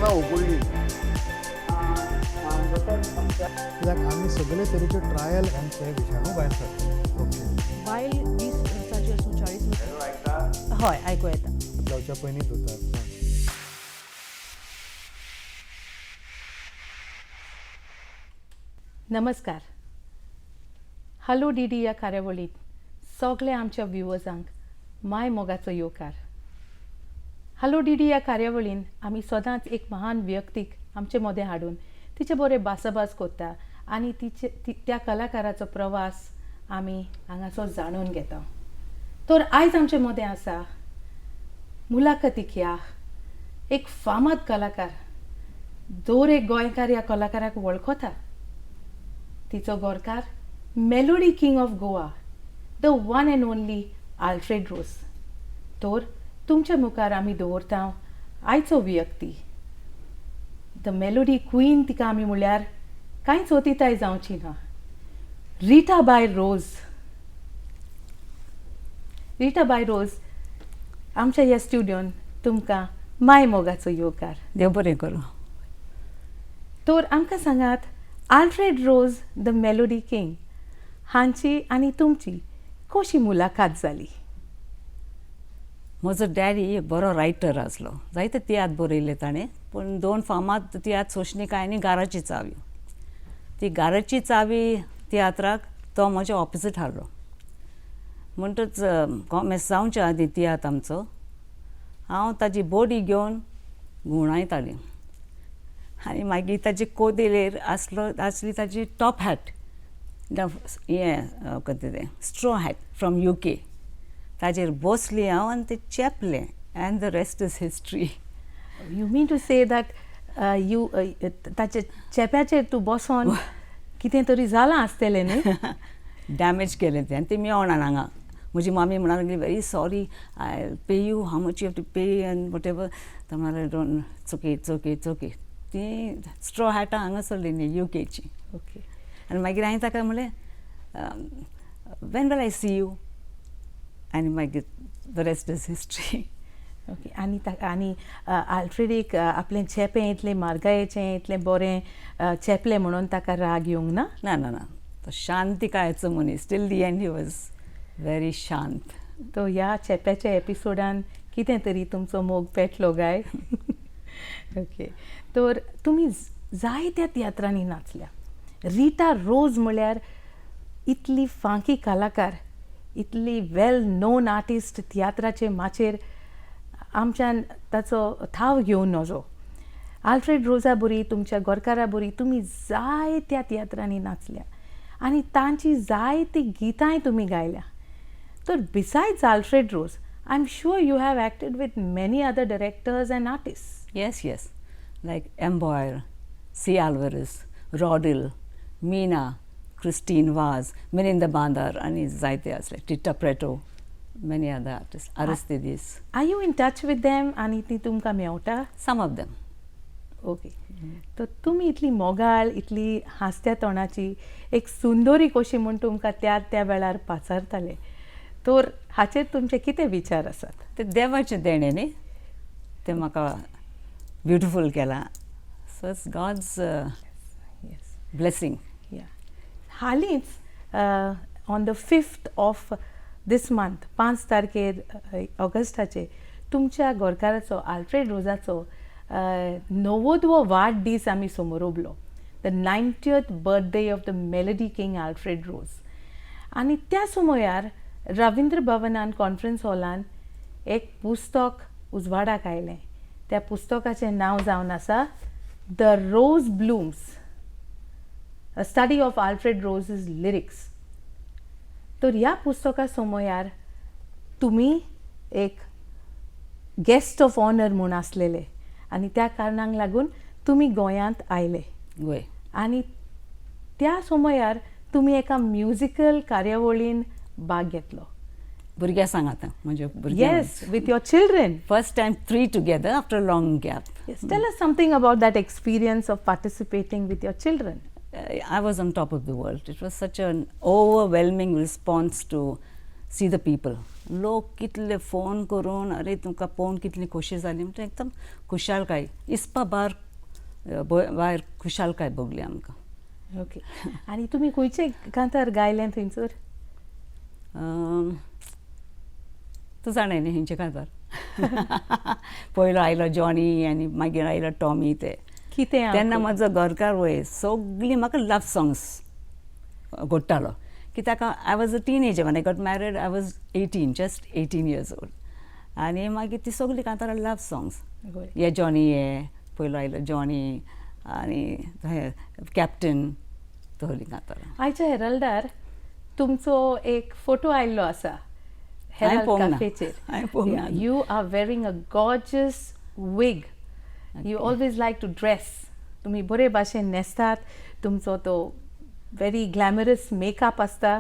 केन्ना उगडली कित्याक आमी सगळे तरेचे ट्रायल आनी ते विशाणू भायर सरता. ओके, बायल 20 वर्साची आसूं 40 वर्सां हय आयकूं येता. जावच्या पयलीं धुतात. नमस्कार. हॅलो डीडी ह्या कार्यावळींत सगल्या आमच्या व्ह्युअर्सांक माय मोगाचो येवकार. हॅलो डीडी ह्या कार्यावळींत आमी सदांच एक महान व्यक्तीक आमचे मदें हाडून तिचे बरें भासाभास करता आनी त्या कलाकाराचो प्रवास आमी हांगासर जाणून घेता. तर आयज आमचे मदें आसा मुलाखतीक ह्या एक फामाद कलाकार. दर एक गोंयकार ह्या कलाकाराक वळखता. तिचो गोरकार melody king of Goa, the one and only Alfred Rose. तर तुमच्या मुखार आमी दवरता आयचो व्यक्ती, द मेलोडी क्वीन तिका आमी म्हळ्यार कांयच अतिताय जावची ना, रिटा बाय रोज. रिटा बाय रोज आमच्या ह्या स्टुडियोन तुमकां माय मोगाचो येवकार. देव बरें करूं. तर आमकां सांगात, Alfred Rose the melody king हांची आनी तुमची कशी मुलाकात जाली? म्हजो डॅडी एक बरो रायटर आसलो. जायते तियात्र बरयले ताणें, पूण 2 फामाद तियात्र सोशणिका आनी गाराची चावी. ती गाराची चावी तियात्राक तो म्हज्या ऑपोजीट हाडलो. म्हणटच कॉमेस जावच्या आदीं तियात्र आमचो हांव ताजी बॉडी घेवन घुंवडायतालें. आनी मागीर ताजे कोदेलेर आसली ताजी टॉप हॅट, हें कितें तें स्ट्रॉ हॅट फ्रॉम UK. ताजेर बसली हांव आनी तें चेपलें, and the rest is history. You mean to say that you ताचे चेप्याचेर तूं बसोन कितें तरी जालां आसतलें न्ही? डॅमेज केलें तें, आनी तें मेळोना हांगा. म्हजी मामी म्हणून लागली, very sorry, I pay you, how much you have to pay, and whatever. तो म्हणलें don't, it's okay, it's okay, it's okay. ती स्ट्रॉ हॅटां हांगासरली न्ही UKची. ओके. आनी मागीर हांवें ताका म्हणलें, when will I see you? आनी मागीर the rest is history. Okay. आनी आल्फ्रेडीक आपलें चेपें इतलें म्हारगायेचें, इतलें बरें चेपलें म्हणून ताका राग येवंक ना? ना ना ना, तो शांतिकायेचो मनीस. Till the end he was very शांत. तो ह्या चेप्याच्या एपिसोडान कितें तरी तुमचो मोग पेटलो गाय. ओके. तर तुमी जायत्या तियात्रांनी नाचल्या. रिटा रोज म्हळ्यार इतली फांकी कलाकार, इतली वेल नोन आर्टिस्ट तियात्राचे माचेर आमच्यान ताचो ठाव घेवन नजो. आल्फ्रेड रोजा बरी, तुमच्या गोरकारा बरी तुमी जायत्या तियात्रांनी नाचल्या आनी तांची जायती गितांय तुमी गायल्या. तर besides Alfred Rose, I am sure you have acted with many other directors and artist. Yes yes, like एम्बॉयर, C. Alvarez, Rodil, Meena, Christine Vaz, Melinda Bandar, आनी जायते आसले. Tita Preto, many other artists. Aristides. Are you in touch with them आनी ती तुमकां Mewat? Some of them. Okay. तर तुमी इतली मोगाळ, इतली हांसत्या तोंडाची, एक सुंदरी कशी म्हूण तुमकां त्या वेळार पाचारताले. तर हाचेर तुमचे कितें विचार आसात? ते देवाचें देणें न्ही, तें म्हाका ब्युटिफूल केलां. So it's God's blessing. हालींच on the 5th of this month, 5 तारखेर ऑगस्टाचे तुमच्या गोरकाराचो आल्फ्रेड रोजाचो 90वो वाडदीस आमी समोरबलो. The 90th birthday of the melody king Alfred Rose. आनी त्या समयार रवींद्र भवनान कॉन्फरन्स हॉलान एक पुस्तक उजवाडाक आयलें. त्या पुस्तकाचें नांव जावन आसा the Rose blooms, a study of Alfred Rose's lyrics. तर ह्या पुस्तका समयार तुमी एक गेस्ट ऑफ ऑनर म्हूण आसलेले आनी त्या कारणाक लागून तुमी गोंयांत आयले. गोंय. आनी त्या समयार तुमी एका म्युजिकल कार्यावळीन भाग घेतलो. भुरग्यां सांग आतां, म्हणजे भुरग्यां. Yes, with your children. First time 3 together after a long gap. Yes, tell us something about that experience of participating with your children. I was on top of the world. It was such an overwhelming response to see the people. लोक कितले phone करून अरे तुमकां पळोवन कितली खोशी जाली म्हणजे एकदम खुशालकाय इसपा भायर खुशालकाय भोगली आमकां. ओके. आनी तुमी खंयचे कांतार गायले थंयसर? तूं जाणा न्ही खंयचे कांतार. पयलो आयलो जॉनी आनी मागीर आयलो टॉमी ते. कितें तेन्ना म्हजो घरकार वय सगळीं म्हाका लव सॉंग्स घोडटालो कित्याक I was a teenager when I got married I was 18, just 18 years old. आनी मागीर ती सगळीं कांतारां लव सॉंग्स. ये जॉनी ये पयलो आयलो जॉनी आनी कॅप्टन तसलीं कांतारां. आयच्या हेरल्डार तुमचो एक फोटो आयिल्लो आसा हेरल्ड कॅफेचेर. You are wearing a gorgeous wig. You always like to dress. तुमी बरे भाशेन न्हेसतात. तुमचो तो व्हेरी ग्लॅमरस मेकअप आसता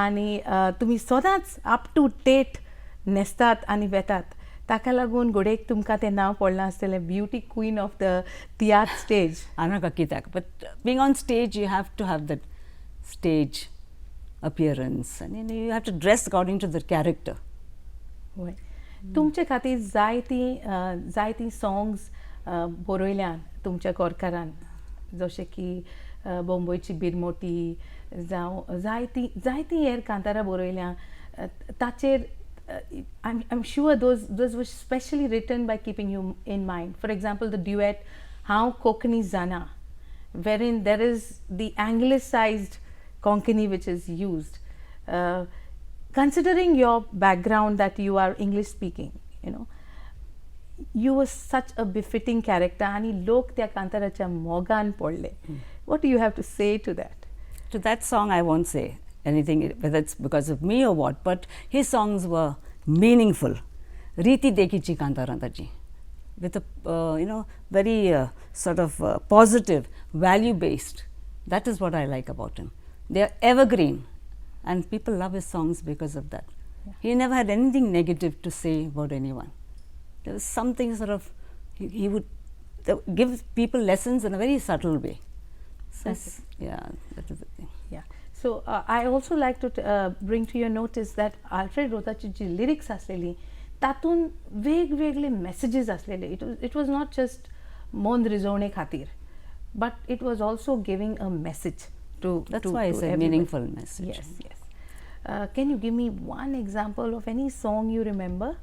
आनी तुमी सदांच अप टू डेट न्हेसतात आनी वेतात. ताका लागून घोडेक तुमकां तें नांव पडलां आसतलें beauty queen of the tiatr stage. नाका कित्याक but being on stage you have to have that stage appearance आनी you have to dress according to the character. वय. तुमचे खातीर जायतीं सॉंग्स बरयल्यान तुमच्या गोरकारान जशें की बोंबयची बिरमोटी जावं जायतीं हेर कांतारां बरयल्या. ताचेर I'm sure those were specially written by keeping you in mind. For example, the duet How Konkani Zana, wherein there is the anglicized Konkani which is used. Considering your background that you are English speaking, you were such a befitting character आणि लोक त्या कांताराच्या मोगान पडले. What do you have to say to that? To that song I won't say anything whether it's because of me or what, but his songs were meaningful. Riti Dekichi कांतारां ताची with a very sort of positive, value based. That is what I like about him. They are evergreen and people love his songs because of that. Yeah. He never had anything negative to say about anyone. There was something sort of he would give people lessons in a very subtle way. So that is the thing. Yeah. So I also like to bring to your notice that Alfred Rosaची G lyrics असलेली तातून वेगवेगळे messages असलेले. It was not just मन रिजवणे खातीर, but it was also giving a message to. That's why I said meaningful message. Yes. Can you give me one example of any song you remember?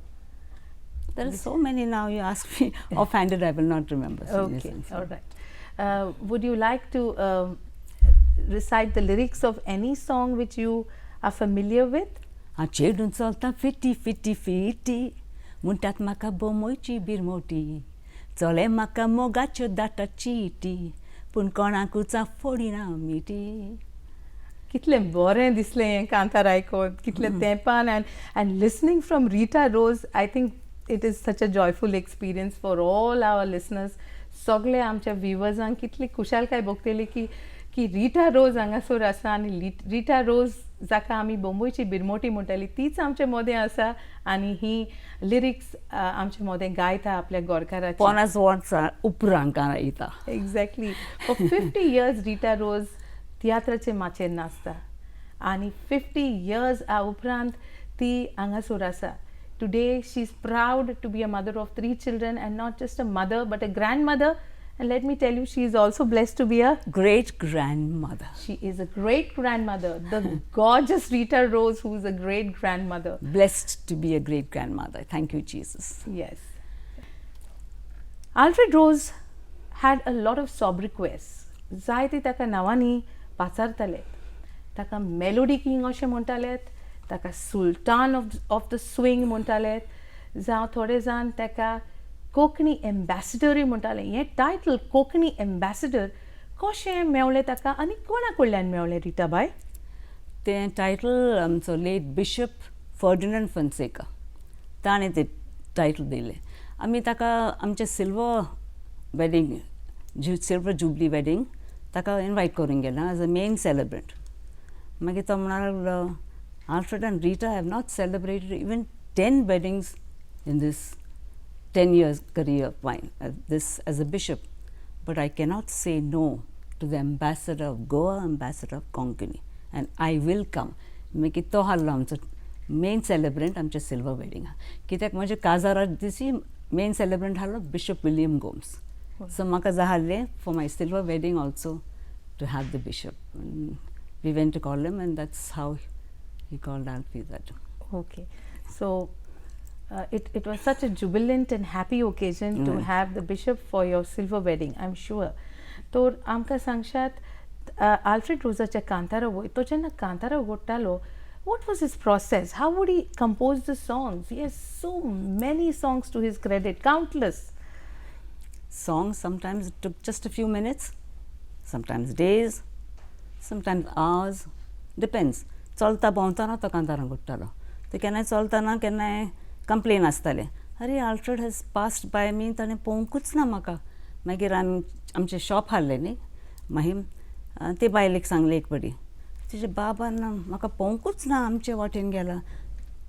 There are so many now. You ask me offhanded, I will not remember. Okay, all right. Would you like to recite the lyrics of any song which you are familiar with? Chedun solta fiti muntat maka bomoichi birmoti zole maka mogacho data chiti pun konakuचा फोडिना मिटी. कितलें बरें दिसलें हें कांतार आयकोन कितलें तेंपान and listening from Rita Rose, I think it is such a joyful experience for all our listeners. सगळे आमच्या व्ह्युअर्सांक कितली खुशालकाय भोगतली की रिटा रोज हांगासर आसा आनी रिटा रोज जाका आमी बोंबयची बिरमोटी म्हणटाली तीच आमचे मोदें आसा आनी ही लिरिक्स आमचे मोदें गायता आपल्या गोरकाराची. 50 वर्सां उपरांत येता. एक्झॅक्टली. फॉर 50 years रिटा रोज तियात्राचे माचयेर नाचता आनी 50 years उपरांत ती हांगासर आसा. Today she's proud to be a mother of 3 children and not just a mother but a grandmother. And let me tell you, she is also blessed to be a great grandmother. She is a great grandmother. The gorgeous Rita Rose, who is a great grandmother. Blessed to be a great grandmother. Thank you, Jesus. Yes. Alfred Rose had a lot of sobriquets. जायते ताका नांवांनी पाचारताले. ताका melody king अशें म्हणटालेत. ताका सुल्तान of the swing म्हणटाले जावं थोडे जाण ताका कोंकणी एम्बॅसिडरूय म्हणटाले. हें टायटल कोंकणी एम्बॅसिडर कशें मेवलें ताका आनी कोणा कडल्यान मेवलें रिटा बाय? तें टायटल आमचो लेट बिशप फर्डिनंड फॉन्सेका ताणें तें टायटल दिलें. आमी ताका आमचें सिल्वर जुबली वेडिंग ताका इनवायट करूंक गेलें एज अ मेन सेलिब्रंट. मागीर तो म्हणल्यार Alfred and Rita have not celebrated even 10 weddings in this 10 years career of mine as a bishop, but I cannot say no to the ambassador of Goa, ambassador of Konkani, and I will come. Make it to hallo आमचो main सेलिब्रंट आमचे silver वेडिंगा कित्याक म्हणजे काजारा दिसी main सेलिब्रंट आहलो bishop William Gomes so म्हाका जाय आहलें for my silver wedding also to have the bishop we went to call him and that's how he called Alfie that. Okay, so it was such a jubilant and happy occasion to have the bishop for your silver wedding, I'm sure. तो आमकां सांगशात Alfred रोजाचे Kantara वय तो जेन्ना Kantara घडटालो, what was his process? How would he compose the songs? He has so many songs to his credit, countless. Songs sometimes it took just a few minutes, sometimes days, sometimes hours, depends. चलता भोंवतना तो कांतारा घडटालो. ते केन्नाय चलतना केन्नाय complain आसताले, अरे Alfred has passed by मी, ताणें पळोवंकूच ना म्हाका. मागीर आमचें शॉप हाडलें न्ही माहीम, ते बायलेक सांगलें एक बडी, तिजे बाबान म्हाका पळोवंकूच ना, आमचे वाटेन गेला.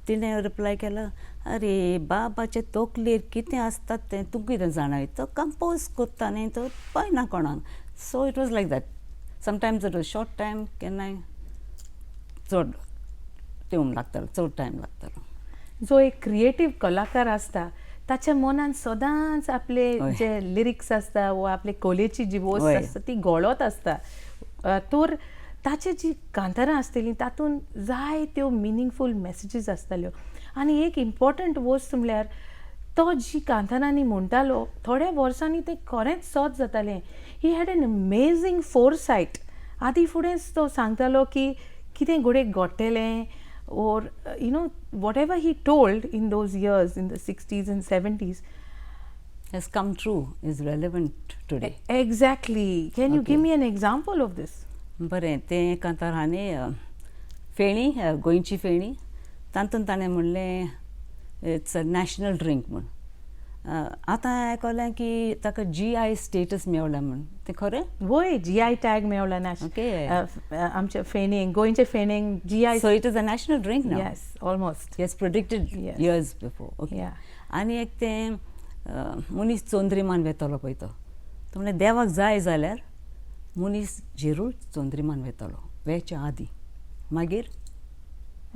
तिणें रिप्लाय केला, अरे बाबाचे तोकलेर कितें आसता तें तूं कितें जाणाय, तो कंपोज कोत्ता न्ही, तो पळयना कोणाक. So it was like that. Sometimes it was short time, केन्नाय चड टायम लागतालो, चड टायम लागतालो. जो एक क्रिएटीव कलाकार आसता ताच्या मनान सदांच आपले जे लिरिक्स आसता वा आपले कलेची जी वस्त आसता ती घोळत आसता. तर ताचे जी कांतारां आसतलीं तातूंत जाय त्यो मिनींगफूल मॅसेजीस आसताल्यो. आनी एक इम्पॉर्टंट वस्त म्हळ्यार तो जी कांतारांनी म्हणटालो थोड्या वर्सांनी तें खरेंच सत जातालें. He had an amazing foresight. आदी फुडेंच तो सांगतालो की कितें घोडयेक घडटलें, or whatever he told in those years, in the 60s and 70s, has come true, is relevant today. Exactly. Can you give me an example of this? बरें, तें कांतारांनी फेणी, गोंयची फेणी, तातूंत ताणें म्हणलें इट्स अ नॅशनल ड्रिंक म्हूण. आतां आयकलें की ताका GI स्टेटस मेळ्ळा म्हूण, तें खरें? वय, GI टॅग मेळ्ळा आमच्या फेणेक, गोंयचे फेणेक GI. So it is a national drink now? Yes, almost. He has predicted years before. Okay. आनी एक तें मनीस चोंद्रीमान वेतलो पळय तो म्हणलें देवाक जाय जाल्यार मनीस जरूर चोंद्रीमान वेतलो, वेच्या आदीं. मागीर?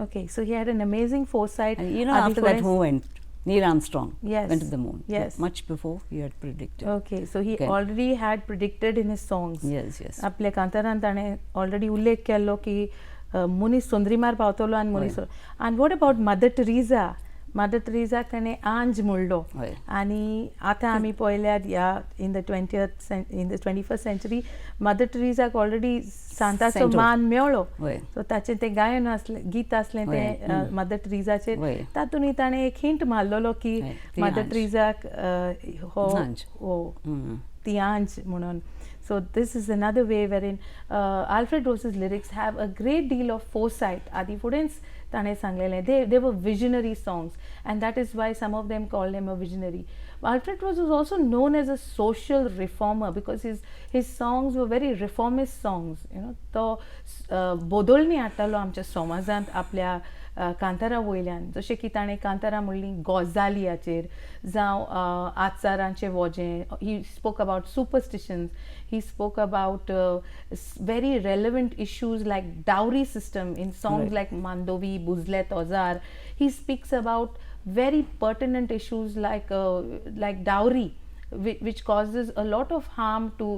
Okay, so he had an amazing foresight. And you know after that who went? Neil Armstrong went to the moon. Yes. Much before he had predicted. Okay, so he already had predicted in his songs. Yes, yes. आपल्या कांतारान ताणें already उल्लेख केल्लो की मनीस चोंद्रीमार पावतलो आनी मनीस. आनी what about mother Teresa? Mother टेरेसाक ताणें आंज म्हणलो. आनी आतां आमी पळयल्यात ह्या in the 21st century mother टेरेसाक ऑलरेडी सांताचो मान मेळ्ळो. सो ताचें तें गायन आसलें, गीत आसलें तें मदर टेरेसाचेर. तातूंत ताणें एक हिंट मारलेलो की मदर टेरेसाक हो ती आंज म्हणून. So this is another way wherein Alfred Rose's lyrics have a great deal of foresight. आदी फुडेंच ताणें सांगलेलें, they were visionary songs, and that is why some of them called him a visionary. Alfred Rose was also known as a social reformer because his songs were very reformist songs. तो बदलणी हाडटालो आमच्या समाजांत आपल्या कांतारा वयल्यान. जशें की ताणें कांतारां म्हणलीं गजालियाचेर, जावं आचारांचें वजें. He spoke about superstitions. He spoke about very relevant issues like dowry system in songs like Mandovi, Buzle Tozar. He speaks about very pertinent issues like dowry, which causes a lot of harm to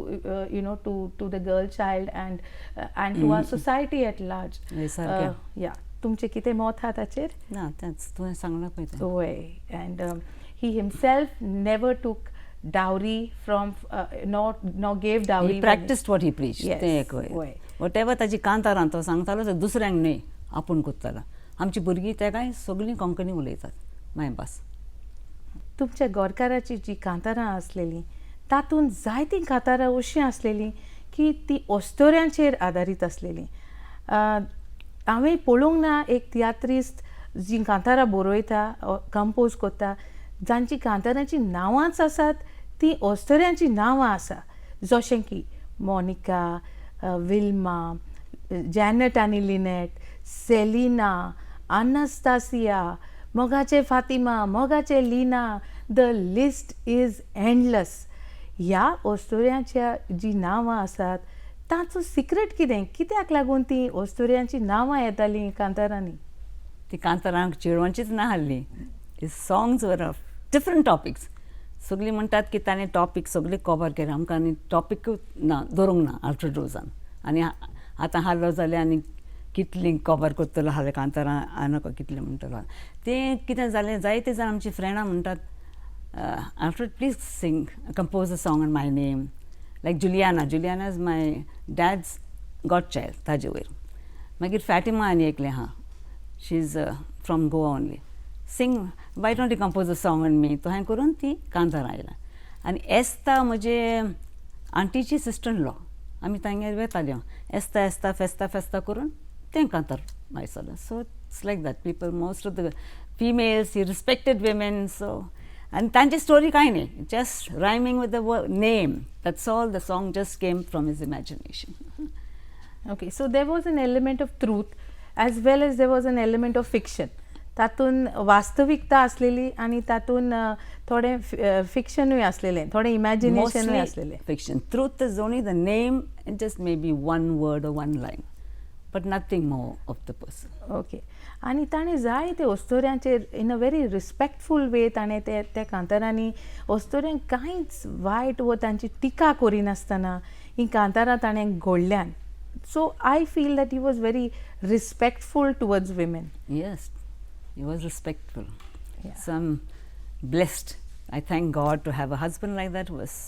to the girl child and to our society at large. Yeah. तुमचे कितें मत आहा ताचेर? ना, तेंच तुवें सांगलां पळय तें. वय. And he himself never took dowry from nor gave dowry. He practiced what he preached. तें एक वय. वॉटेवर ताची कांतारां तो सांगतालो तें दुसऱ्यांक न्हय, आपूण कोत्तालो. आमची भुरगीं तेकाय सगळीं कोंकणी उलयतात मायभास. तुमच्या गोरकाराची जी कांतारां आसलेलीं तातूंत जायतीं कांतारां अशीं आसलेलीं की ती ओस्तोऱ्यांचेर आदारीत आसलेलीं. हांवें पळोवंक ना एक तियात्रिस्ट जी कांतारां बरयता, कंपोज कोत्ता, जांची कांतारांची नांवांच आसात ती ओस्तोऱ्यांची नांवां आसा. जशें की मोनिका, विल्मा, जॅनेट आनी लिनेट, सेलिना, आनास्तासिया, मोगाचे फातिमा, मोगाचे लिना. The list is endless. ह्या ओस्तोऱ्यांच्या जी नांवां आसात ताचो सिक्रेट कितें? कित्याक लागून ती ओस्तोऱ्यांची नांवां येतालीं कांतारांनी? ती कांतारांक चेडवांचीच ना हाल्ली. हिज सॉंग्स वर ऑफ डिफरंट टॉपिक्स. सगळीं म्हणटात की ताणें टॉपीक सगळे कवर केले, आमकां आनी टॉपिकूच ना दवरूंक ना आल्फ्रेड रोजान. आनी आतां हाल्लो जाल्यार आनी कितलीं कवर करतलो हाले कांतारां आनक कितलें म्हणटलो. तें कितें जालें, जायते जाण आमची फ्रेंडां म्हणटात Alfred please sing compose a song on my name. Like Juliana is my dad's godchild ताजे वयर. मागीर फॅटिमा आनी एकलें आहा, she is from Goa only. Sing why don't you compose a song on me. तो हांवें करून ती कांतारां आयलां. आनी एस्ता म्हजे आंटीची सिस्टर इन लॉ, आमी तांगेर वेताल्यो. एस्ता फेस्ता करून तें कांतार मायसलो. So it's like that. People most of the females he respected women. So आनी तांची स्टोरी कांय न्ही, just rhyming with the name. That's all. The song just came from his imagination. Okay, so there was an element of truth as well as there was an element of fiction. तातून वास्तविकता आसलेली आनी तातून थोडें फिक्शनूय आसलेलें, थोडें इमॅजिनेशनूय आसलेलें. Fiction. Truth is only the name end just may be one word or one line, but nothing more of the person. Okay. आनी ताणें जाय ते अस्तोऱ्यांचेर इन अ व्हेरी रिस्पेक्टफूल वे ताणें त्या कांतारांनी अस्तोऱ्यांक कांयच वायट वो तांची टिका करिनासतना ही कांतारां ताणें घडल्यान. So I feel that he was very respectful towards women. Yes, he was respectful. Yeah. So I'm blessed. I thank God to have a husband like that who was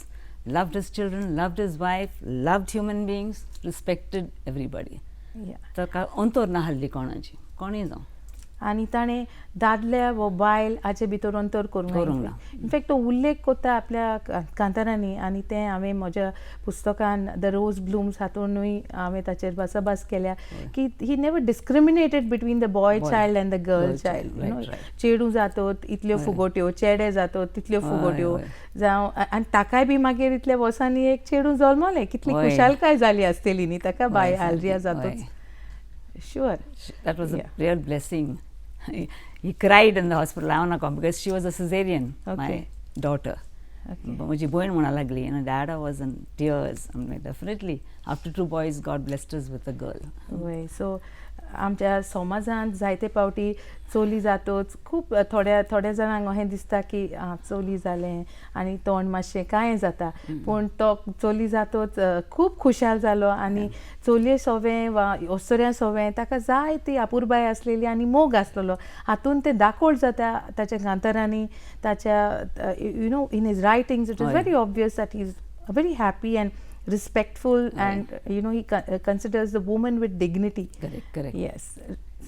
loved his children, loved his wife, loved human beings, respected everybody. Yeah. ताका अंतर ना हाल्ली कोणाची, कोणीय जावं. आनी ताणें दादल्या वो बायल हाचे भितर अंतर करूंक ना. इनफॅक्ट तो उल्लेख करता आपल्या कांतारांनी, आनी तें हांवें म्हज्या पुस्तकान द रोज ब्लूम्स हातूनूय हांवें ताचेर भासाभास केल्या की he never discriminated between the boy child end the girl child. You know, चेडूं जातात इतल्यो फुगोट्यो, चेडे जातात तितल्यो फुगोट्यो जावं. आनी ताकाय बी मागीर इतल्या वर्सांनी एक चेडूं जल्मलें. कितली खुशालकाय जाली आसतली न्ही ताका बाय आल्रिया जातात. Sure. That was a real blessing. He cried in the hospital, because she was a cesarean, my daughter. म्हजी भयण म्हणा लागली, Dad was in tears. I'm like, definitely. After 2 boys, God blessed us with a girl. वय. So आमच्या समाजांत जायते फावटी चोली जातोच खूब थोड्या जाणांक अशें दिसता की चोली जालें आनी तोंड मातशें कांय जाता. पूण तो चोली जातोच खूब खुशाल जालो आनी चलये सोवें वा अस्तोऱ्यां सोवें ताका जाय ती आपुरबाय आसलेली आनी मोग आसलेलो. हातून तें दाखोवट जाता ताच्या कांतारांनी, ताच्या you know in his writings. It is very obvious that he is very happy and respectful and you know he considers the woman with dignity. Correct. Yes.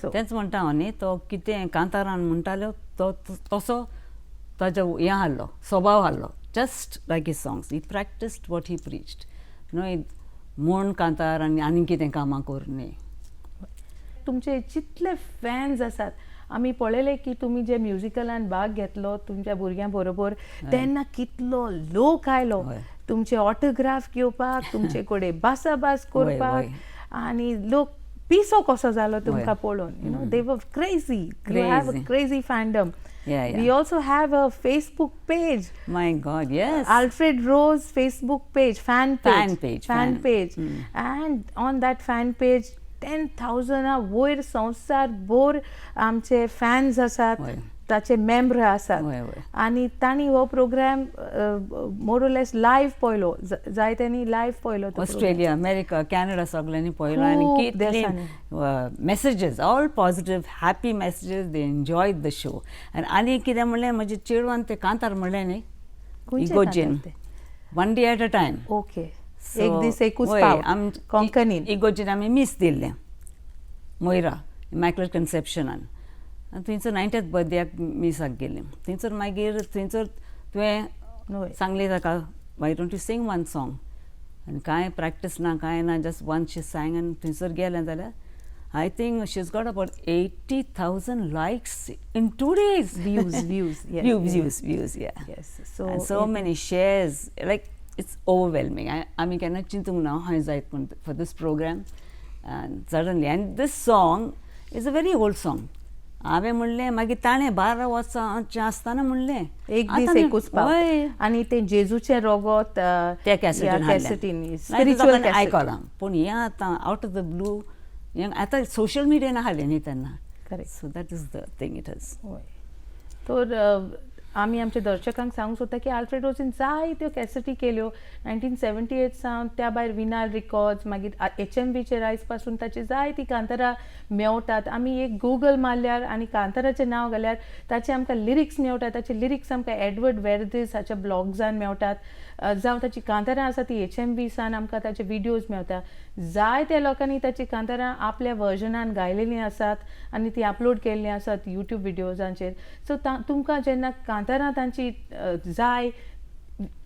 So तेंच म्हणटा हांव न्ही, तो कितें कांतारान म्हणटालो तो तसो ताजो हें आहलो, स्वभाव आहलो, just like his songs. He practised what he preached. You know, म्हूण कांतार आनी कितें कामां कर न्ही. तुमचे जितले फॅन्स आसात, आमी पळयलें की तुमी जे म्युजिकलान भाग घेतलो तुमच्या भुरग्यां बरोबर, तेन्ना कितलो लोक आयलो तुमचे ऑटोग्राफ घेवपाक, तुमचे कडेन भासाभास करपाक. आनी लोक पिसो कसो जालो तुमकां पळोवन. You know, they were crazy. You have a crazy fandom. We also have a Facebook page. My God, yes. Alfred Rose Facebook page, fan page. And on that fan page 10,000 वयर संवसार भर आमचे फॅन्स आसात, ताचे member आसात. आनी तांणी हो program more or less live पळयलो. जायत्यांनी लायव्ह पळयलो. ऑस्ट्रेलिया, अमेरिका, कॅनडा सगळ्यांनी पळयलो. आनी कितले messages, all positive happy messages. They enjoyed the show. आनी कितें म्हणलें, म्हजे चेडवान ते कांतार म्हणलें न्ही, इगोजीन, 1 day at a time. Okay. एक दीस एकूच पावट कोंकणीन. इगोजीन आमी मीस दिल्लें मोयरा इमॅक्युलेट कन्सेप्शनान. आनी थंयसर 90th बर्थडेक मिसाक गेलीं. थंयसर मागीर तुवें सांगलें ताका, Y don't you sing one song. आनी कांय प्रॅक्टीस ना, कांय ना, जस्ट वन्स शी सांग. आनी थंयसर गेलें जाल्यार I think she is got about 80,000 likes in 2 days. Views, yeah. Yes. And so many shares. Like, it's overwhelming. आमी केन्ना चिंतूंक ना हांवें जायत म्हूण for this program. And suddenly, and this song is a very old song. हांवें म्हणलें, मागीर ताणें 12 वर्सांचें आसतना म्हणलें, एक दीस एकूच पावट. आनी तें जेजूचें रोगोत त्या कॅसेटीन आयकलां. पूण हें आतां आउट ऑफ द ब्लू, हें आतां सोशल मिडियान हाडलें न्ही तेन्ना. Correct. So that is the thing it is. होय. तर आमी आमच्या दर्शकांक सांगूंक सोदता की आल्फ्रेड रोजीन जायत्यो कॅसेटी केल्यो 1978 सावन, त्या भायर विनाल रिकॉर्ड्स, मागीर HMVचेर आयज पासून ताची जायतीं कांतारां मेळटात. आमी एक गूगल मारल्यार आनी कांताराचें नांव घाल्यार ताचे आमकां लिरिक्स मेळटात. ताचे लिरिक्स आमकां एडवर्ड वेर्दीस हाच्या ब्लॉग्सान मेळटात, जावं ताची कांतारां आसा ती HMVसान आमकां ताचे विडियोज मेळटा. जायत्या लोकांनी ताची कांतारां आपल्या वर्जनान गायलेलीं आसात आनी ती अपलोड केल्लीं आसात यूट्यूब विडियोजांचेर. सो तुमकां जेन्ना कांतारां तांची जाय,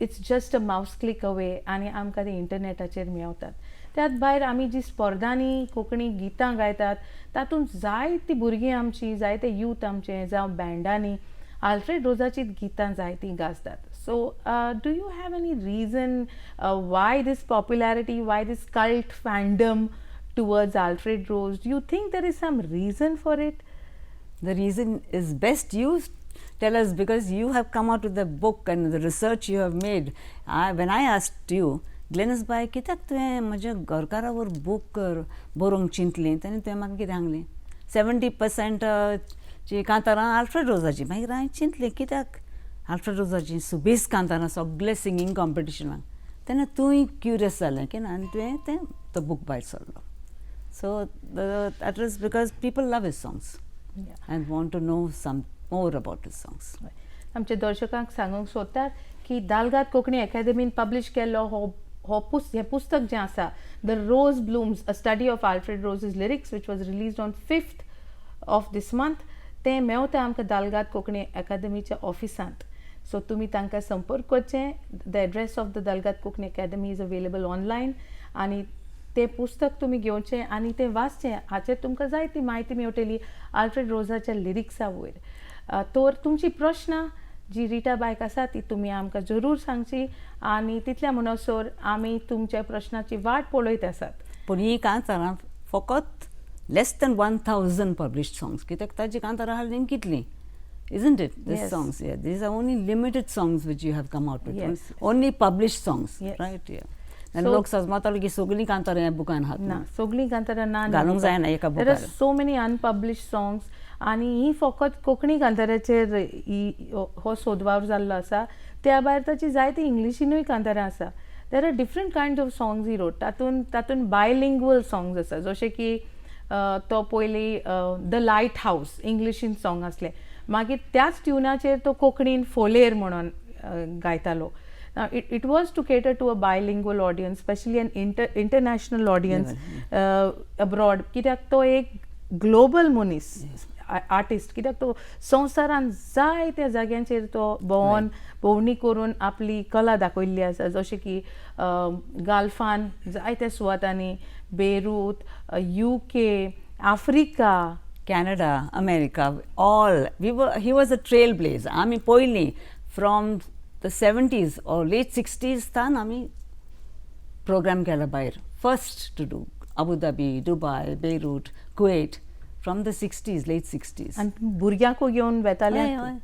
इट्स जस्ट अ मावस क्लिक अवे आनी आमकां ते इंटरनेटाचेर मेळटात. त्याच भायर आमी जी स्पर्धांनी कोंकणी गितां गायतात तातूंत जायतीं भुरगीं आमचीं, जायते यूथ आमचे जावं बँडांनी आल्फ्रेड रोजाची गितां जायतीं गाजतात. So do you have any reason why this popularity, why this cult fandom towards Alfred Rose? Do you think there is some reason for it? The reason is best you tell us, because you have come out with the book and the research you have made. When I asked you, Glenis bai, कित्याक तुवें म्हज्या घरकारा वर book बरोवंक चिंतलें, तेन्ना तुवें म्हाका कितें सांगलें 70% ची कांतारां आल्फ्रेड रोजाची. मागीर हांवें चिंतलें कित्याक आल्फ्रेड रोजाची सुबेज कांतारां सगळे सिंगींग कॉम्पिटिशनाक. तेन्ना तूंय क्युरियस जालें की ना, आनी तुवें तें तो बूक भायर सरलो. So that is because people love his songs and want to know some more about his songs. आमच्या दर्शकांक सांगूंक सोदतात की दालगाद कोंकणी अकादेमीन पब्लीश केल्लो हें पुस्तक जें आसा, the Rose blooms, a study of Alfred Rose's lyrics, which was released on 5th of this month, तें मेळटा आमकां दालगाद कोंकणी अकादेमीच्या ऑफिसांत. सो तुमी तांकां संपर्क करचें. The address of the Dalgado Konkani Akademi is available online, आनी तें पुस्तक तुमी घेवचें आनी तें वाचचें. हाचेर तुमकां जायती म्हायती मेळटली आल्फ्रेड रोजाच्या लिरिक्सा वयर. तर तुमची प्रश्न जी रिटा बायक आसा ती तुमी आमकां जरूर सांगची, आनी तितल्या म्हणसर आमी तुमच्या प्रश्नाची वाट पळयत आसात. पूण ही कांतारां फकत less than 1,000 published songs. कित्याक ताजी कांतारां हालीं कितलीं, isn't it? These Yes. songs, yeah. These are only limited songs which you have come out with. Yes. Only published songs, Yes. right? Yeah. And लोक समजताले की सगळीं कांतारां ह्या बुकान आहात. ना, सगळीं कांतारां ना. घालूंक जायना एका देर आर बुकार. सो मेनी अनपब्लिश्ड सॉंग्स, आनी ही फकत कोंकणी कांताराचेर हो सोदवार जाल्लो आसा. त्या भायर ताची जायती इंग्लिशीनूय कांतारां आसा. There are different kinds of songs he wrote. तातूंत बायलिंग्वल सॉंग्स आसा, जशें की तो पयलीं द लायट हावस इंग्लिशीन सॉंग आसलें. मागीर त्याच ट्युनाचेर तो कोंकणीन फोलेर म्हणून गायतालो. It was to cater to a bilingual audience, especially an international audience abroad, कित्याक तो एक ग्लोबल मनीस आर्टिस्ट. कित्याक तो संवसारान जायत्या जाग्यांचेर तो भोंवणी करून आपली कला दाखयल्ली आसा, जशें की गाल्फान जायत्या सुवातांनी, Beirut, UK, Africa, Canada, America, all. He was a trailblazer. आमी पयलीं from the 70s or late 60s तान आमी प्रोग्राम केला भायर. First to do Abu Dhabi, Dubai, Beirut, Kuwait from the 60s, late 60s. आनी भुरग्यांकूय घेवन वेताले. हय,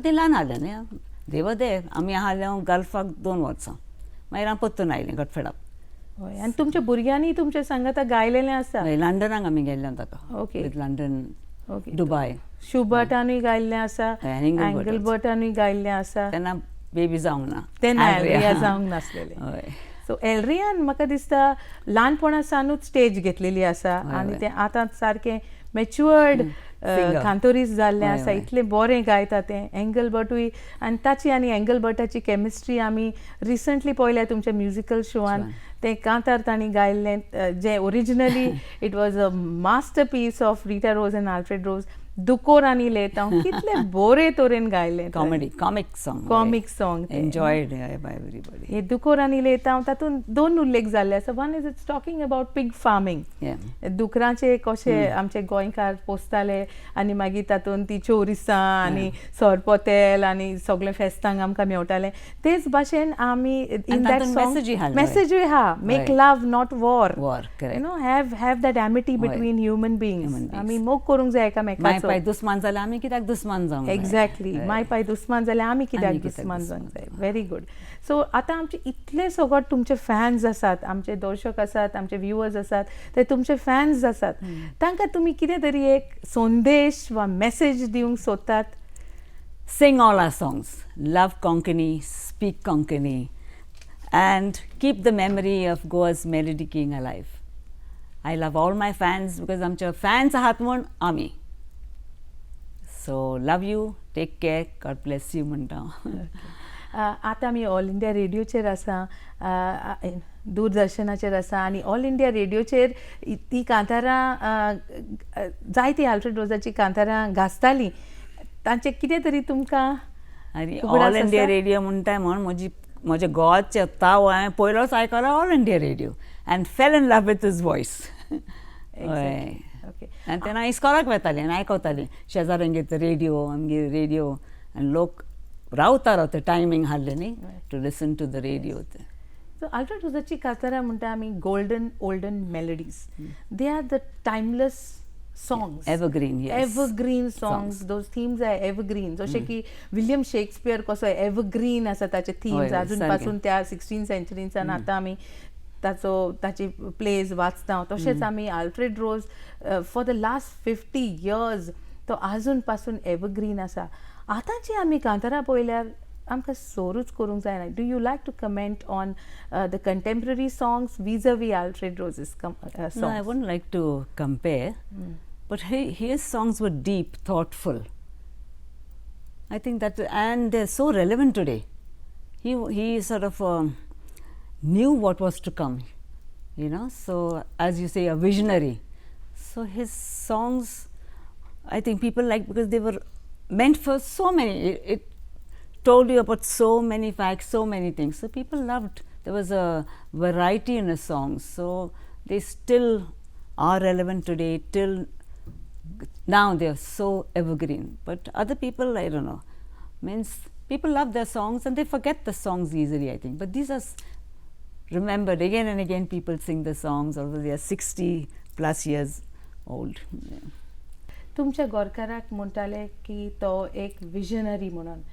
ते ल्हान हाडलें न्ही. They were there. आमी हाडलें गल्फाक 2 वर्सां, मागीर हांव परतून आयलें गटफेडाप. हय, आनी तुमच्या भुरग्यांनी तुमच्या सांगाता गायलेलें आसा. हय, लंडनाक आमी गेल्ले ताका. ओके. London, okay. दुबय. शुबर्टानूय गायल्लें आसा, एंगलबर्टान. एंगलबर्टानूय गायल्लें आसा. तेन्ना बेबी जावंक ना. तेन्ना एलरिया जावंक नासलेलें. हय. सो एलरियान म्हाका दिसता ल्हानपणा सानूच स्टेज घेतलेली आसा, आनी तें आतां सारकें मॅच्युअर्ड कांतोरीस जाल्लें आसा. इतलें बरें गायता तें एंगलबर्टूय. आनी ताची आनी एंगलबर्टाची कॅमिस्ट्री आमी रिसंटली पळयल्या तुमच्या म्युजिकल शोवान. तें कांतार तांणी गायल्लें, जें originally it was a masterpiece of Rita Rose and Alfred Rose. दुकोर आनी लेता कितलें बरे तरेन गायलें. Comic song enjoyed by everybody. हे दुकोर आनी लेता तातूंत 2 उल्लेख जाल्ले आसा. One is it's talking about pig farming. दुकरांचे कशे आमचे गोंयकार पोसताले, आनी मागीर तातूंत ती चोरिसां आनी सोरपोतेल आनी सगळे फेस्तांक आमकां मेळटालें. तेच भाशेन आमी इन दॅट सॉंग मेसेजूय आहा, make love not war. You know, have that Amity between human बिंग्स. आमी मोग करूंक जाय एकामेकाचो. पाय दुस्मान जाल्यार आमी कित्याक दुस्मान जावंक जाय? एक्झॅक्टली, माय पाय दुस्मान जाल्यार आमी कित्याक आमी कित्याक दुस्मान दुस्मान जावंक जाय. Very good. सो आतां आमचे इतले सगळे तुमचे फॅन्स आसात, आमचे दर्शक आसात, आमचे व्ह्युअर्स आसात, ते तुमचे फॅन्स आसात. तांकां तुमी कितें तरी एक संदेश वा मेसेज दिवंक सोदतात? Sing all our songs, love Konkani, speak Konkani, and keep the memory of Goa's Melody King alive. I love all my fans because आमचे fans आहात म्हूण आमी. So love you, take care, God bless you म्हणटा. आतां आमी all India रेडिओचेर आसा, दूरदर्शनाचेर आसा, आनी ऑल इंडिया रेडिओचेर ती कांतारां जायती आल्फ्रेड रोजाची कांतारां गाजतालीं. तांचे कितें तरी तुमकां आनी ऑल इंडिया रेडिओ म्हणटाय म्हण म्हजे गोवाचे ताव हांवें पयलोच आयकला all India radio and fail in love with his voice. हय, आनी तेन्ना हांव इस्कॉलाक वेतालीं आनी आयकतालीं शेजाऱ्यांगेर रेडिओ, आमगे रेडिओ, आनी लोक रावतालो ते टायमींग हाडले न्ही to listen to the radio. So Alfred रोजाची कांतारां म्हणटा आमी golden olden melodies. They are the timeless songs, evergreen, yes, evergreen songs. Those themes are evergreen. जशे की विलियम शेक्सपियर कसो एव्हरग्रीन आसा ताचे थिम्स अजून पासून त्या 16th सेंचुरींतल्यान आतां आमी ताची प्लेज वाचता. तशेंच आमी Alfred Rose for the last 50 years तो आजून पासून एव्हरग्रीन आसा. आतांची आमी कांतारां पळयल्यार आमकां सोरूच करूंक जायना. Do you like to comment on the contemporary songs vis-a-vis Alfred Rose's songs? No, I wouldn't like to compare, but his songs were deep, thoughtful. I think that, and they're so relevant today. He sort of knew what was to come, you know. So as you say, a visionary. So his songs, I think people like because they were meant for so many. It told you about so many facts, so many things. So people loved. There was a variety in his songs. So they still are relevant today. Till now, they are so evergreen. But other people, I don't know. Means people love their songs and they forget the songs easily, I think. But these are remembered again and again. People sing the songs, although they are 60 plus years old. Yeah. तुमच्या गोरकाराक म्हणटाले की तो एक visionary म्हणून.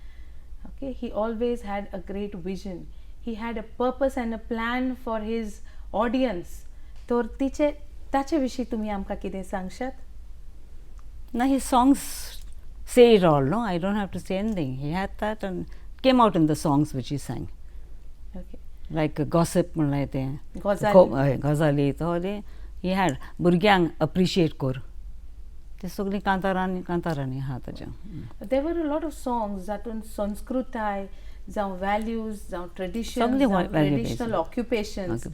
Okay, he always had a great vision. He had a purpose and a plan for his audience. तर ताचे विशीं तुमी आमकां कितें सांगशात? Now his songs say it all, no? I don't have to say anything. He had that and came out in the songs which he sang. Okay. Like Gossip म्हणलें तें. Ghazali. तो he had भुरग्यांक appreciate कर. ते सगळीं कांतारांनी आहा ताच्या. There were a lot of songs जातून संस्कृताय जावं वॅल्यूज जावं ट्रेडिशन ट्रेडिशनल ऑक्युपेशन्स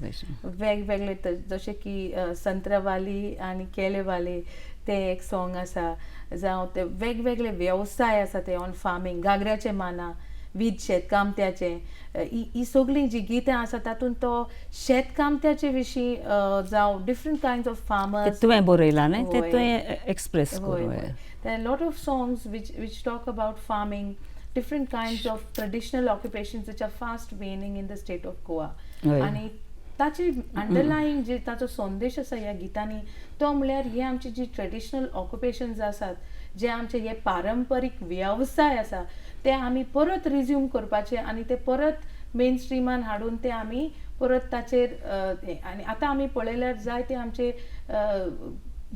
वेगवेगळे जशे की संत्रवाली आनी केलेवाले ते एक सॉंग आसा. जावं ते वेगवेगळे वेवसाय आसा ते ऑन फार्मींग, गागऱ्याचे माना, वीज शेतकामत्याचे, ही सगळीं जी गितां आसा तातूंत तो शेतकामत्याचे विशीं जावं डिफरंट कायंड्स ऑफ फार्मर्स तुवें बरयलां न्ही ते तुवें एक्सप्रेस करूं. There are a lot of songs which talk about farming, different kinds of traditional occupations which are fast waning in the state of Goa. आणि ताची अंडरलायंग जे ताचो संदेश आसा ह्या गितांनी तो म्हळ्यार हे आमचे जी ट्रेडिशनल ऑक्युपेशन्स आसात, जे आमचे हे पारंपारीक वेवसाय आसा ते आमी परत रिज्यूम करपाचे आनी ते परत मेन स्ट्रिमान हाडून ते आमी परत ताचेर. आनी आतां आमी पळयल्यार जायते आमचे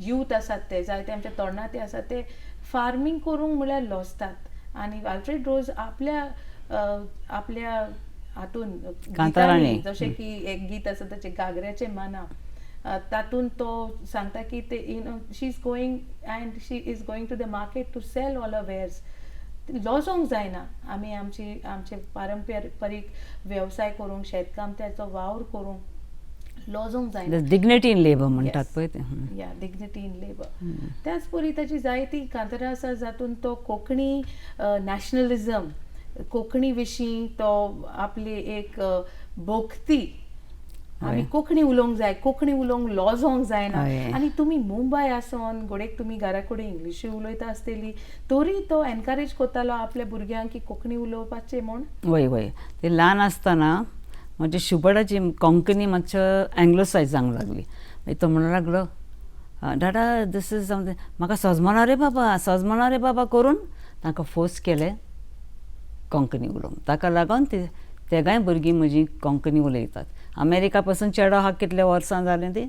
यूथ आसात ते जायते आमचे तरणाटे आसात ते फार्मींग करूंक म्हळ्यार लोचतात. आनी आल्फ्रेड रोज आपल्या हातून गितांनी जशें की एक गीत आसा ताचे गागऱ्याचे माना तातूंत तो सांगता की ते she is going and she is going to the market to sell all a wares. लॉजोंक जायना आमी आमचे पारंपारीक वेवसाय करूंक शेतकामत्याचो वावर करूंक लॉजोंक जायना. डिग्निटी इन लेबर म्हणटात पळय ते. या डिग्निटी इन लेबर. त्याच परी ताची जायती कांतारां आसा जातून तो कोंकणी नॅशनलिझम, कोंकणी विशीं तो आपली एक भोक्ती आमी कोंकणी उलोवंक जाय, कोंकणी उलोवंक लॉजोंक जायना. आनी तुमी मुंबय आसोन घोडेक तुमी घरा कडेन इंग्लिशूय उलयता आसतली तरी तो एनकरेज करतालो आपल्या भुरग्यांक की कोंकणी उलोवपाचें म्हूण. वय ते ल्हान आसतना म्हणजे शुबडाची कोंकणी मातशें एंग्लोसायज जावंक लागली. तो म्हणूंक लागलो डाडा दीस इज समथींग म्हाका सजमना रे बाबा करून तांकां फोर्स केलें कोंकणी उलोवंक. ताका लागून तेगाय भुरगीं म्हजीं कोंकणी उलयतात. अमेरिका पासून चेडो आहा कितले वर्सां जालीं ती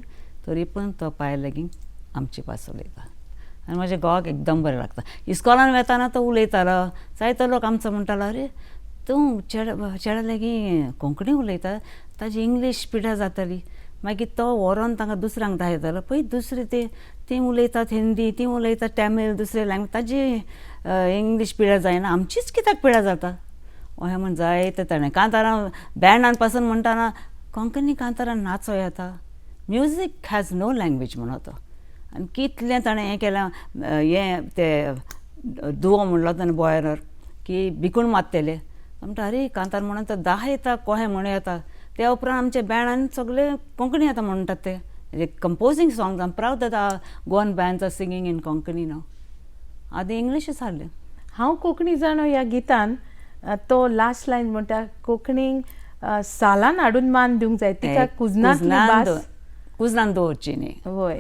तरी पूण तो पाय लेगीत आमची भास उलयता आनी म्हज्या घोवाक एकदम बरें लागता. इस्कॉलान वेताना तो उलयतालो. जायतो लोक आमचो म्हणटालो अरे तूं चेडो लेगीत कोंकणी उलयता ताजी इंग्लीश पिड्यार जाताली. मागीर तो व्हरोन तांकां दुसऱ्यांक दाखयतालो पळय दुसरे ती उलयतात हिंदी ती उलयतात तमीळ दुसरे लँग्वेज ताजी इंग्लीश पिड्यार जायना आमचीच कित्याक पिड्यार जाता अशें म्हण जायते ताणें. कांतारां बँडान पासून म्हणटाना कोंकणी कांतारां नाचो येता. म्युजीक हॅज नो लँग्वेज म्हणो तो. आनी कितलें ताणें हें केलां हें ते दुवो म्हणलो ताणें बॉयरर की भिकूण मारतेले म्हणटा अरे कांतार म्हणून तो दाखयता कशें म्हणूं येता. त्या उपरांत आमच्या बँडान सगळे कोंकणी येता म्हणटात ते composing songs. I am proud that Goan bands are singing in Konkani नाव. आदी इंग्लीशच आहले. हांव कोंकणी जाणो ह्या गितान तो लास्ट लायन म्हणटा कोंकणीक सालान हाडून मान दिवंक जाय तिका कुजनान दवरची न्ही. होय.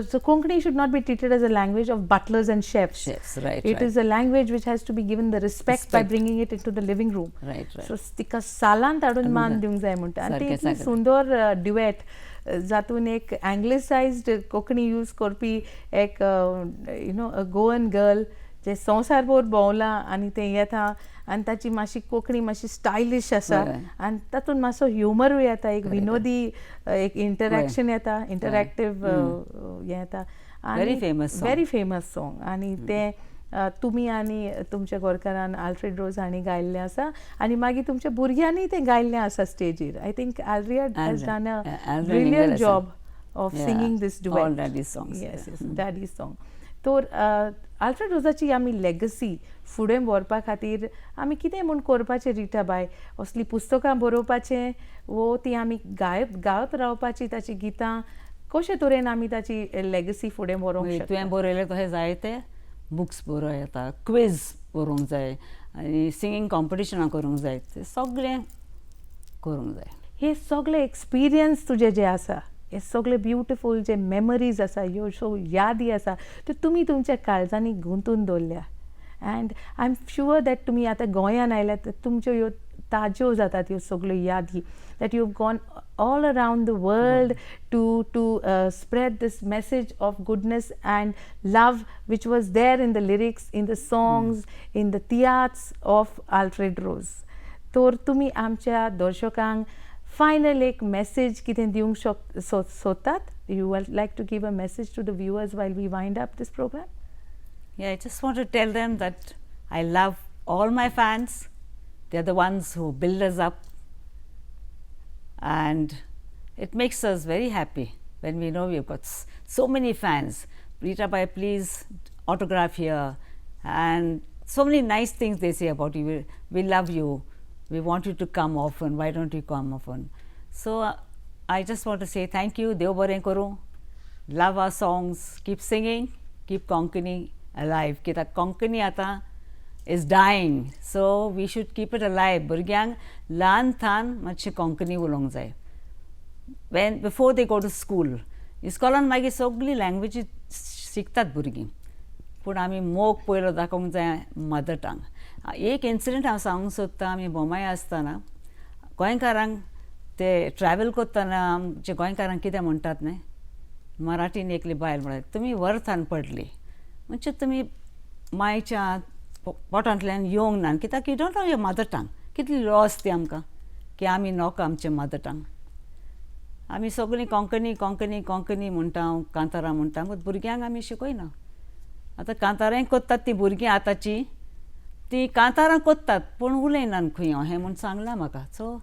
So Konkani should not be treated as a language of butlers and chefs. Right. It is a language which has to be given the respect by bringing it into the living room. Right. So तिका सालान हाडून मान दिवंक जाय म्हणटा. आनी ती इतली सुंदर ड्युएट जातून एक एंग्लिसायज्ड कोंकणी यूज करपी एक गोवन गर्ल जे संवसार भर भोंवला आनी ते येता आनी ताची मातशी कोंकणी मातशी स्टायलिश आसा आनी तातूंत मातसो ह्युमरूय येता एक विनोदी एक इंटरॅक्शन येता इंटरॅक्टीव हें येता. व्हेरी फेमस सॉंग आनी ते तुमी आनी तुमच्या गोरकारान आल्फ्रेड रोज हांणी गायल्लें आसा आनी मागीर तुमच्या भुरग्यांनी तें गायल्लें आसा स्टेजीर. I think Alfred has done a brilliant job of singing this duet. Yes daddy song. तर आल्फ्रेड रोजाची आमी लेगसी फुडें व्हरपा खातीर आमी कितें म्हूण करपाचें रिटा बाय? असलीं पुस्तकां बरोवपाचें वो ती आमी गायत रावपाची ताची गितां कशे तरेन आमी ताची लेगसी फुडें व्हरूंक शकता? तुवें बरयलें तशें जायते बुक्स बरोवं येता क्विज बरोवंक जाय आनी सिंगींग कॉम्पिटिशनां करूंक जाय तें सगळें करूंक जाय. हे सगळे एक्सपिरियन्स तुजे जे आसा हे सगळे ब्युटिफूल जे मेमरीज आसा ह्यो सो यादी आसा त्यो तुमी तुमच्या काळजांनी गुंतून दवरल्या. And I am sure that तुमी आतां गोंयान आयल्यात तुमच्यो ह्यो ताज्यो जातात ह्यो सगळ्यो यादी that you have gone all around the world to spread this message of goodness and love which was there in the lyrics, in the songs, in the theats of Alfred Rose. तर तुमी आमच्या दर्शकांक final एक message कितें दिवंक सोदतात? You would like to give a message to the viewers while we wind up this program? Yeah, I just want to tell them that I love all my fans. They're the ones who build us up. And it makes us very happy when we know we've got so many fans. Rita Bai, please autograph here, and so many nice things they say about you. We love you. We want you to come often. Why don't you come often? So I just want to say thank you. Dev baren karu. Love our songs. Keep singing. Keep Konkani alive. Kita Konkani ata is dying, so we should keep it alive. Burgyank ल्हान than मातशें कोंकणी उलोवंक जाय. when before they go to school. इस्कॉलान मागीर सगळी लँग्वेजी शिकतात भुरगीं पूण आमी मोग पयलो दाखोवंक जाय मदर टंग. एक इन्सिडंट हांव सांगूंक सोदतां. आमी बोमाय आसतना गोंयकारांक ते ट्रॅवल करतना आमचे गोंयकारांक कितें म्हणटात न्हय मराठीन एकली बायल म्हळ्यार तुमी वर्थान पडली म्हणजे तुमी मायच्या पोटांतल्यान येवंक ना कित्याक you don't know your mother टंग. कितली लॉस ती आमकां की आमी नोका आमचें मदर टंग. आमी सगळीं कोंकणी कोंकणी कोंकणी म्हणटा कांतारां म्हणटा बट भुरग्यांक आमी शिकयना. आतां कांतारांय कोत्तात ती भुरगीं आतांची ती कांतारां कोत्तात पूण उलयनात खंय अशें म्हूण सांगलां म्हाका. So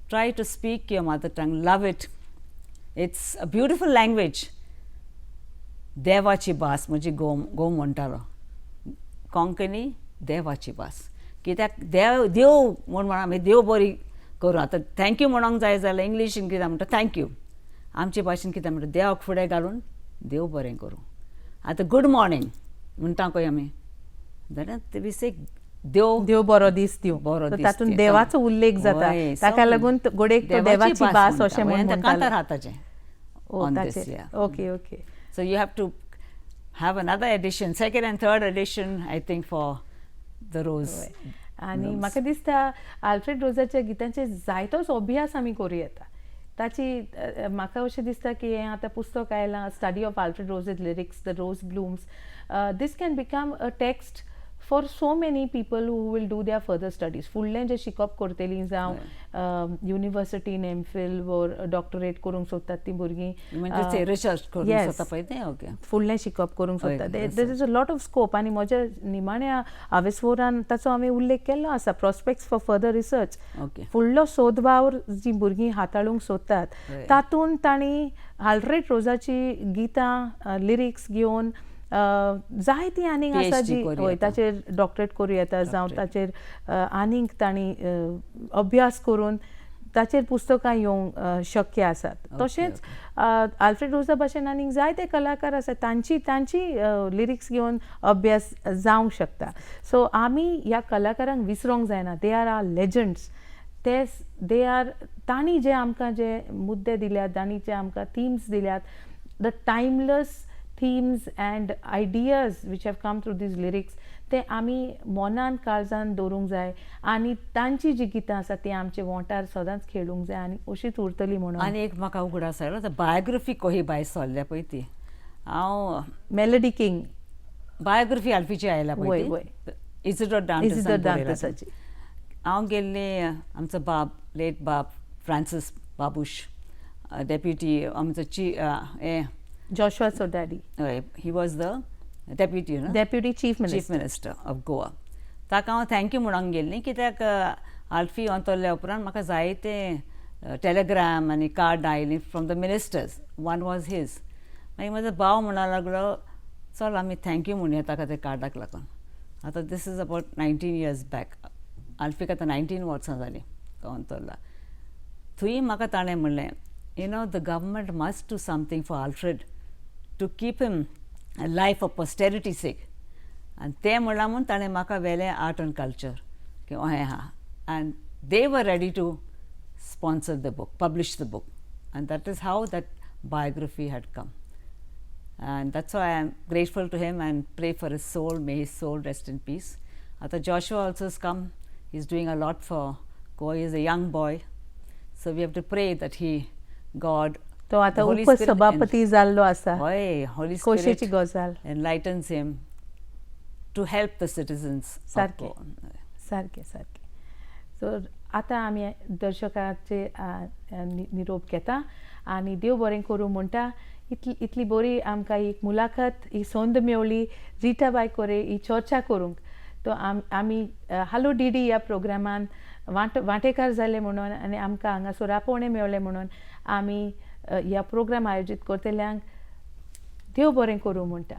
try to speak your mother tongue. Love it. It's a beautiful language. देवाची भास म्हजी घोव म्हणटालो कोंकणी देवाची भास. कित्याक देव म्हूण आमी देव बरी करूं. आतां थँक्यू म्हणूंक जाय जाल्यार इंग्लिशीन कितें म्हणटा थँक्यू. आमचे भाशेन कितें म्हणटा देवाक फुडें घालून देव बरें करूं. आतां गूड मॉर्निंग म्हणटा पळय आमी जाल्यार वी से देव बरो दीस दिवं. तातूंत देवाचो उल्लेख जाता ताका लागून गोडेक देवाची भास अशें म्हणटा. कांतार आहा ताचें. Okay. So you have to have another edition, second and third edition, I think, for the Rose. आनी म्हाका दिसता आल्फ्रेड रोजाच्या गितांचे जायतोच अभ्यास आमी करूं येता. ताची म्हाका अशें दिसता की हें आतां पुस्तक आयलां, study of Alfred Rose's lyrics, the Rose blooms. This can become a text for so many people who will do their further studies. फुडलें जें शिकप करतलीं जावं युनिवर्सिटीन एमफील वर डॉक्टरेट करूंक सोदतात तीं भुरगीं, म्हणजे रिसर्च करूंक सोदता पळय तें. ओके, फुडलें शिकप करूंक सोदतात. There is a lot of scope. आनी म्हज्या निमाण्या आवेसवरान ताचो हांवें उल्लेख केल्लो आसा, prospects for further research. Okay, फुडलो सोदवावर जीं भुरगीं हाताळूंक सोदतात तातूंत तांणी आल्फ्रेड रोजाची गितां, लिरिक्स घेवन जायतीं आनीक आसा जी ताचेर डॉक्टरेट करूं येता, जावं ताचेर आनीक तांणी अभ्यास करून ताचेर पुस्तकां येवंक शक्य आसात. तशेंच आल्फ्रेड रोजा भाशेन आनीक जायते कलाकार आसात, तांची लिरिक्स घेवन अभ्यास जावंक शकता. सो आमी ह्या कलाकारांक विसरोंक जायना. They are are legends. They are तांणी जे आमकां जे मुद्दे दिल्यात, तांणी जे आमकां थिम्स दिल्यात, the टायमलेस themes and ideas which have come through these lyrics, ते आमी मोनान काळजान दवरूंक जाय आनी तांची जी गितां आसा ती आमचे वोंटार सदांच खेळूंक जाय आनी अशीच उरतली म्हणून. आनी एक म्हाका उगडास आयलो, बायोग्राफी कशी भायर सरल्या पळय ती. हांव मेलोडी किंग बायोग्राफी आल्फीची आयला पळय, इजिडोर डांटासाची. हांव गेल्ली, आमचो बाब, लेट बाब फ्रांसीस बाबूश, डेप्युटी आमचो हें Joshua Sodadi. He was the deputy, Deputy Chief Minister of Goa. ताका हांव थँक्यू म्हणूंक गेल्ली, कित्याक आल्फी अंतरल्या उपरांत म्हाका जायते टेलिग्राम आनी कार्ड आयलीं from the ministers. One was his. मागीर म्हजो भाव म्हणूंक लागलो, चल आमी थँक्यू म्हणया ताका ते कार्डाक लागून. आतां this is about 19 years back. आल्फीक आतां 19 वर्सां जालीं अंतरला. थंय म्हाका ताणें म्हणलें, the government must do something for Alfred to keep him alive for posterity's sake. And ते म्हणला म्हूण ताणें म्हाका व्हेलें आर्ट एंड कल्चर की अहें आहा. And they were ready to sponsor the book, publish the book. And that is how that biography had come. And that's why I am grateful to him and pray for his soul. May his soul rest in peace. After Joshua also has come, he's doing a lot for Goa. He is a young boy. So we have to pray that God, तो आता उपसभापती जाल्लो आसा. हय, Holy खोशेची गजाल. Enlightens him to help the citizens. सारकें सारकें सारकें. सो आतां आमी दर्शकाचे निरोप घेता आनी देव बरें करूं म्हणटा. इतली बरी आमकां एक मुलाखत, ही संद मेवली रिटा बाय कोरे ही चर्चा करूंक. तो आमी हालो डीडी ह्या प्रोग्रामान वांटेकार जाले म्हणून आनी आमकां हांगासर रापोवणें मेवलें म्हणून आमी ह्या प्रोग्राम आयोजीत करतल्यांक देव बरें करूं म्हणटा.